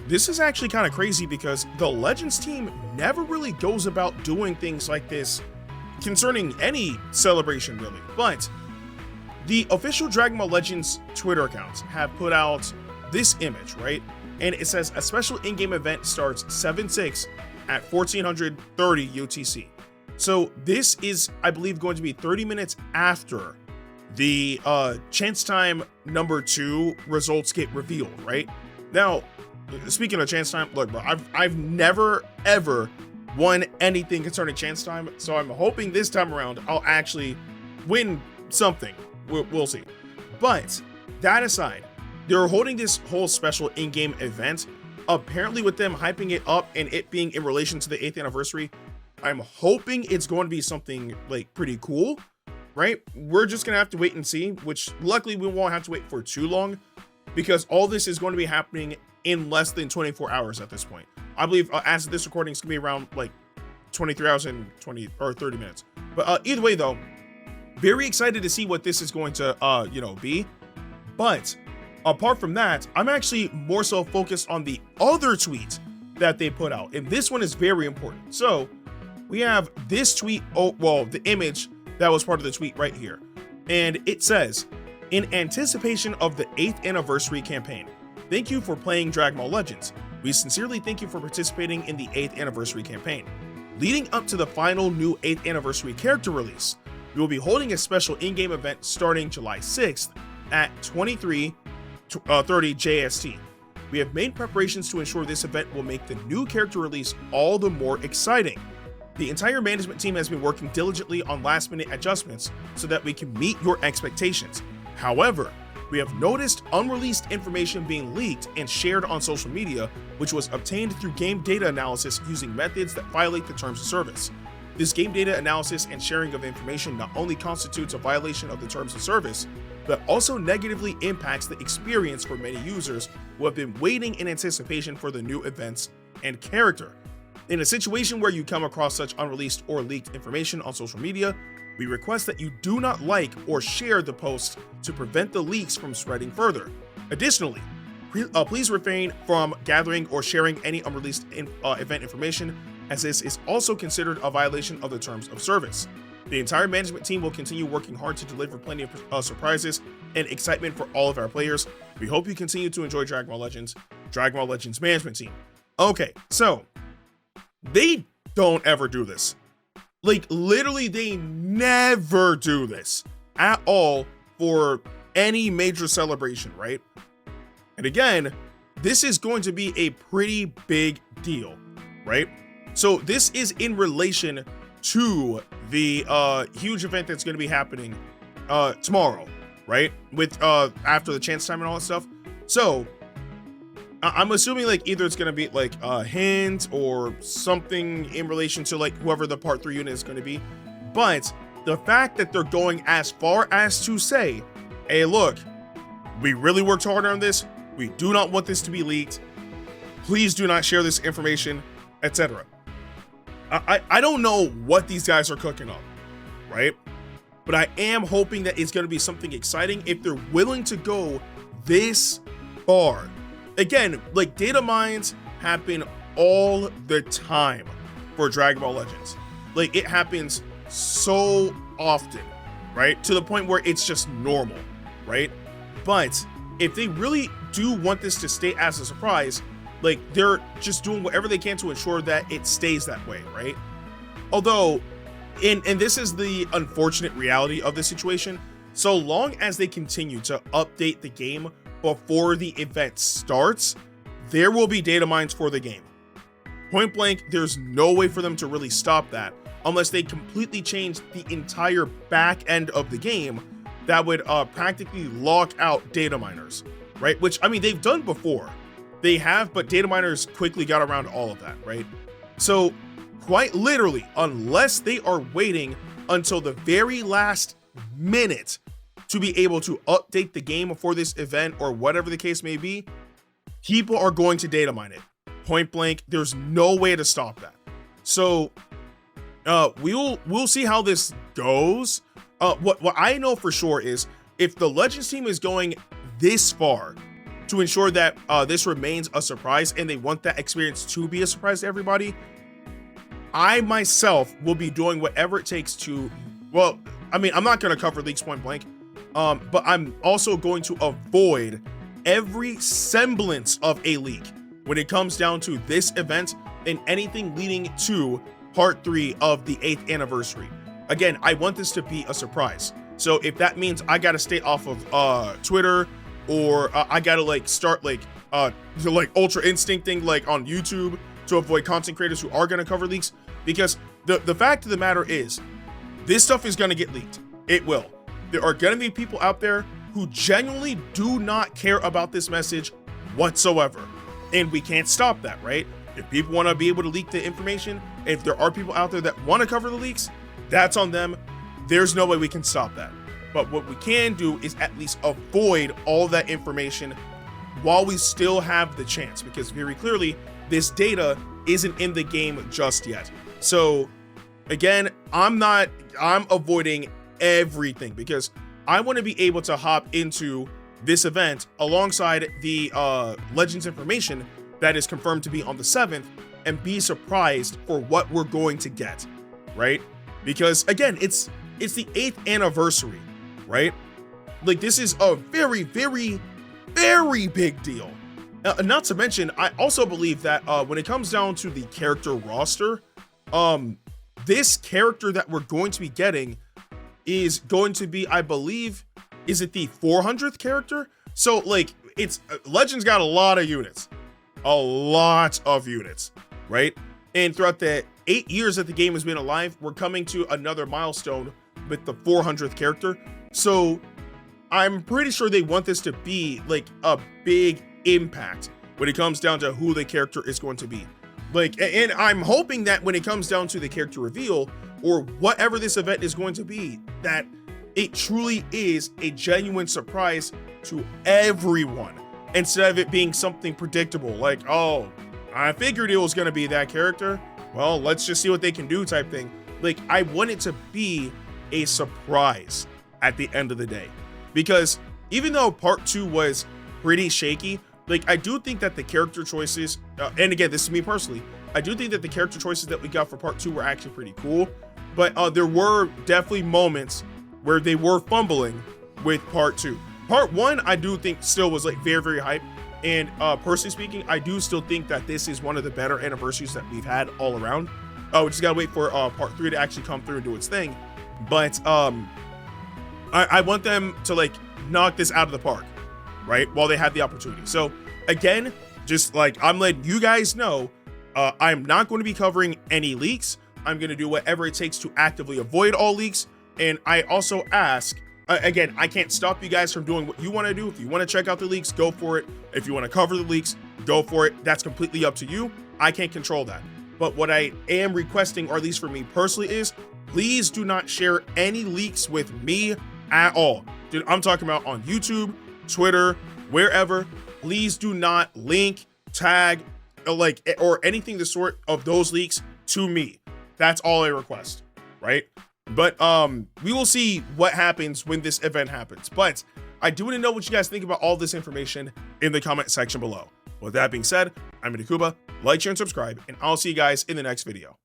this is actually kind of crazy because the Legends team never really goes about doing things like this concerning any celebration really, but the official Dragon Ball Legends Twitter accounts have put out this image, right? And it says a special in-game event starts 7/6 at 1430 UTC. So this is, I believe, going to be 30 minutes after the Chance Time number 2 results get revealed, right? Now, speaking of Chance Time, look, bro, I've never ever won anything concerning Chance Time, so I'm hoping this time around I'll actually win something. We'll see. But that aside, they're holding this whole special in-game event, apparently with them hyping it up and it being in relation to the 8th anniversary. I'm hoping it's going to be something like pretty cool, right? We're just gonna have to wait and see, which luckily we won't have to wait for too long because all this is going to be happening in less than 24 hours at this point. I believe as of this recording, it's gonna be around like 23 hours and 20 or 30 minutes. But either way though, very excited to see what this is going to be. But apart from that, I'm actually more so focused on the other tweet that they put out, and this one is very important. So we have this tweet, the image that was part of the tweet right here, and it says, in anticipation of the 8th anniversary campaign, thank you for playing Dragon Ball Legends. We sincerely thank you for participating in the 8th anniversary campaign. Leading up to the final new 8th anniversary character release, we will be holding a special in-game event starting July 6th at 23:30 JST. We have made preparations to ensure this event will make the new character release all the more exciting. The entire management team has been working diligently on last-minute adjustments so that we can meet your expectations. However, we have noticed unreleased information being leaked and shared on social media, which was obtained through game data analysis using methods that violate the terms of service. This game data analysis and sharing of information not only constitutes a violation of the terms of service, but also negatively impacts the experience for many users who have been waiting in anticipation for the new events and character. In a situation where you come across such unreleased or leaked information on social media, we request that you do not like or share the post to prevent the leaks from spreading further. Additionally, please refrain from gathering or sharing any unreleased event information, as this is also considered a violation of the terms of service. The entire management team will continue working hard to deliver plenty of surprises and excitement for all of our players. We hope you continue to enjoy Dragon Ball Legends management team. Okay, so they don't ever do this. Like, literally, they never do this at all for any major celebration, right? And again, this is going to be a pretty big deal, right? So this is in relation to the huge event that's going to be happening tomorrow, right? With after the Chance Time and all that stuff. So I'm assuming like either it's going to be like a hint or something in relation to like whoever the part 3 unit is going to be. But the fact that they're going as far as to say, hey, look, we really worked hard on this. We do not want this to be leaked. Please do not share this information, etc. I don't know what these guys are cooking up, right? But I am hoping that it's going to be something exciting if they're willing to go this far. Again, like, data mines happen all the time for Dragon Ball Legends. Like, it happens so often, right? To the point where it's just normal, right? But if they really do want this to stay as a surprise, like, they're just doing whatever they can to ensure that it stays that way, right? Although, and this is the unfortunate reality of the situation, so long as they continue to update the game before the event starts, there will be data mines for the game. Point blank, there's no way for them to really stop that unless they completely change the entire back end of the game that would practically lock out data miners, right? Which, I mean, they've done before. They have, but data miners quickly got around all of that, right? So quite literally, unless they are waiting until the very last minute to be able to update the game for this event or whatever the case may be, people are going to data mine it. Point blank, there's no way to stop that. So we'll see how this goes. What I know for sure is if the Legends team is going this far, to ensure that this remains a surprise, and they want that experience to be a surprise to everybody, I myself will be doing whatever it takes to, well, I mean, I'm not going to cover leaks point blank, but I'm also going to avoid every semblance of a leak when it comes down to this event and anything leading to part 3 of the 8th anniversary. Again, I want this to be a surprise. So if that means I got to stay off of Twitter, or I got to like start like ultra instincting like on YouTube to avoid content creators who are going to cover leaks, because the fact of the matter is this stuff is going to get leaked. It will. There are going to be people out there who genuinely do not care about this message whatsoever. And we can't stop that, right? If people want to be able to leak the information, if there are people out there that want to cover the leaks, that's on them. There's no way we can stop that. But what we can do is at least avoid all that information while we still have the chance, because very clearly this data isn't in the game just yet. So again, I'm avoiding everything because I want to be able to hop into this event alongside the Legends information that is confirmed to be on the 7th and be surprised for what we're going to get, right? Because again, it's the 8th anniversary, right? Like, this is a very, very, very big deal. Not to mention, I also believe that when it comes down to the character roster, this character that we're going to be getting is going to be, I believe, is it the 400th character? So like, it's Legends got a lot of units, right? And throughout the 8 years that the game has been alive, we're coming to another milestone with the 400th character. So I'm pretty sure they want this to be like a big impact when it comes down to who the character is going to be. Like, and I'm hoping that when it comes down to the character reveal or whatever this event is going to be, that it truly is a genuine surprise to everyone, instead of it being something predictable, like, oh, I figured it was going to be that character, well, let's just see what they can do type thing. Like, I want it to be a surprise at the end of the day, because even though part 2 was pretty shaky, like, I do think that the character choices, and again, this is me personally, I do think that the character choices that we got for part 2 were actually pretty cool, but there were definitely moments where they were fumbling with part 2. Part 1, I do think still was like very, very hype. And personally speaking, I do still think that this is one of the better anniversaries that we've had all around. We just gotta wait for part 3 to actually come through and do its thing. But I want them to like knock this out of the park, right? While they have the opportunity. So again, just like I'm letting you guys know, I'm not going to be covering any leaks. I'm going to do whatever it takes to actively avoid all leaks. And I also ask, again, I can't stop you guys from doing what you want to do. If you want to check out the leaks, go for it. If you want to cover the leaks, go for it. That's completely up to you. I can't control that. But what I am requesting, or at least for me personally, is please do not share any leaks with me at all. Dude, I'm talking about on YouTube, Twitter, wherever. Please do not link, tag, or anything the sort of those leaks to me. That's all I request, right? But we will see what happens when this event happens. But I do want to know what you guys think about all this information in the comment section below. With that being said, I'm Ndukauba. Like, share, and subscribe, and I'll see you guys in the next video.